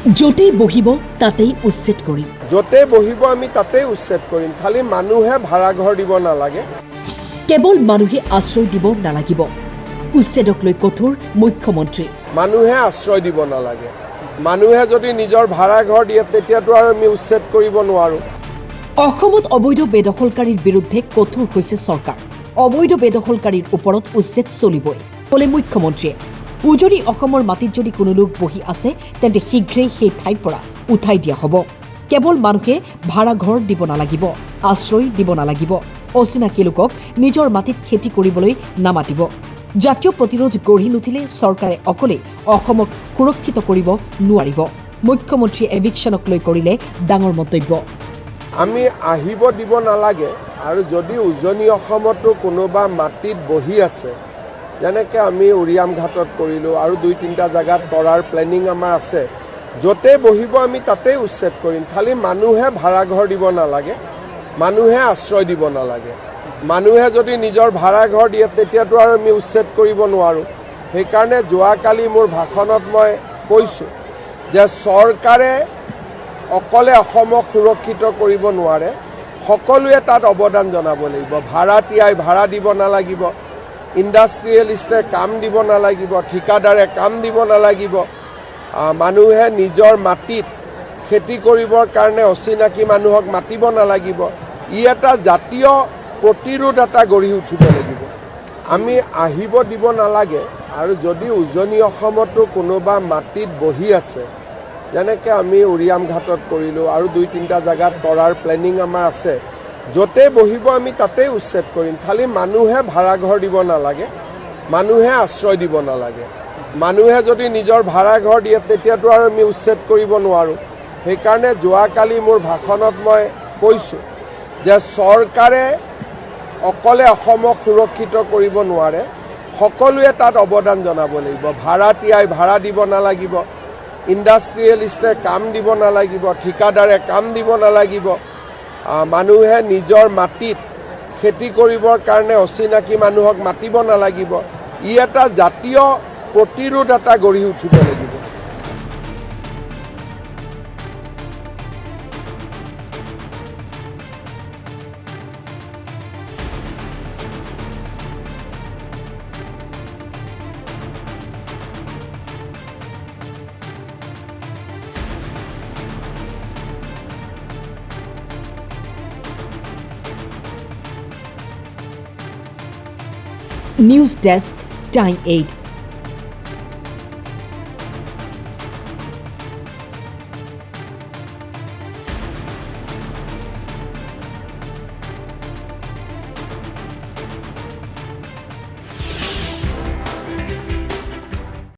য'তেই বহিব তাতেই উচ্ছেদ কৰিম। য'তেই বহিব আমি তাতেই উচ্ছেদ কৰিম। খালি মানুহে ভাড়া ঘৰ দিব নালাগে। কেৱল মানুহে আশ্ৰয় দিব নালাগিব। উচ্ছেদক লৈ কঠোৰ মুখ্যমন্ত্ৰী। মানুহে আশ্ৰয় দিব নালাগে। মানুহে যদি নিজৰ ভাড়া ঘৰ দিয়ে তেতিয়াতো আৰু আমি উচ্ছেদ কৰিব নোৱাৰোঁ। অসমত অবৈধ বেদখলকাৰীৰ বিৰুদ্ধে কঠোৰ হৈছে চৰকাৰ। অবৈধ বেদখলকাৰীৰ ওপৰত উচ্ছেদ চলিবই, ক'লে মুখ্যমন্ত্ৰীয়ে। উজনি অসমৰ মাটিত যদি কোনো লোক বহি আছে তেন্তে শীঘ্ৰেই সেই ঠাইৰ পৰা উঠাই দিয়া হ'ব। কেৱল মানুহে ভাড়া ঘৰ দিব নালাগিব, আশ্ৰয় দিব নালাগিব। অচিনাকি লোকক নিজৰ মাটিত খেতি কৰিবলৈ নামাতিব। জাতীয় প্ৰতিৰোধ গঢ়ি নুঠিলে চৰকাৰে অকলে অসমক সুৰক্ষিত কৰিব নোৱাৰিব। মুখ্যমন্ত্ৰীয়ে এভিকশ্যনক লৈ কৰিলে ডাঙৰ মন্তব্য। আমি আহিব দিব নালাগে। আৰু যদি উজনি অসমতো কোনোবা মাটিত বহি আছে, যেনেকৈ আমি উৰিয়াম ঘাটত কৰিলোঁ আৰু 2-3টা জেগাত কৰাৰ প্লেনিং আমাৰ আছে, য'তেই বহিব আমি তাতেই উচ্ছেদ কৰিম। খালি মানুহে ভাড়া ঘৰ দিব নালাগে, মানুহে আশ্ৰয় দিব নালাগে। মানুহে যদি নিজৰ ভাড়া ঘৰ দিয়ে তেতিয়াতো আৰু আমি উচ্ছেদ কৰিব নোৱাৰোঁ। সেইকাৰণে যোৱাকালি মোৰ ভাষণত মই কৈছোঁ যে চৰকাৰে অকলে অসমক সুৰক্ষিত কৰিব নোৱাৰে, সকলোৱে তাত অৱদান জনাব লাগিব। ভাড়াতীয়াই ভাড়া দিব নালাগিব, ইণ্ডাষ্ট্ৰিয়েলিষ্টে কাম দিব নালাগিব, ঠিকাদাৰে কাম দিব নালাগিব। মানুহে নিজৰ মাটিত খেতি কৰিবৰ কাৰণে অচিনাকি মানুহক মাতিব নালাগিব। ই এটা জাতীয় প্ৰতিৰোধ এটা গঢ়ি উঠিব লাগিব। আমি আহিব দিব নালাগে। আৰু যদি উজনি অসমতো কোনোবা মাটিত বহি আছে, যেনেকৈ আমি উৰিয়াম ঘাটত কৰিলোঁ আৰু 2-3টা জেগাত কৰাৰ প্লেনিং আমাৰ আছে, য'তেই বহিব আমি তাতেই উচ্ছেদ কৰিম। খালি মানুহে ভাড়া ঘৰ দিব নালাগে, মানুহে আশ্ৰয় দিব নালাগে। মানুহে যদি নিজৰ ভাড়া ঘৰ দিয়ে তেতিয়াতো আৰু আমি উচ্ছেদ কৰিব নোৱাৰোঁ। সেইকাৰণে যোৱাকালি মোৰ ভাষণত মই কৈছোঁ যে চৰকাৰে অকলে অসমক সুৰক্ষিত কৰিব নোৱাৰে, সকলোৱে তাত অৱদান জনাব লাগিব। ভাড়াতীয়াই ভাড়া দিব নালাগিব, ইণ্ডাষ্ট্ৰিয়েলিষ্টে কাম দিব নালাগিব, ঠিকাদাৰে কাম দিব নালাগিব। মানুহে নিজৰ মাটিত খেতি কৰিবৰ কাৰণে অচিনাকি মানুহক মাতিব নালাগিব। ই এটা জাতীয় প্ৰতিৰোধ এটা গঢ়ি উঠিব লাগিব। News desk, time 8।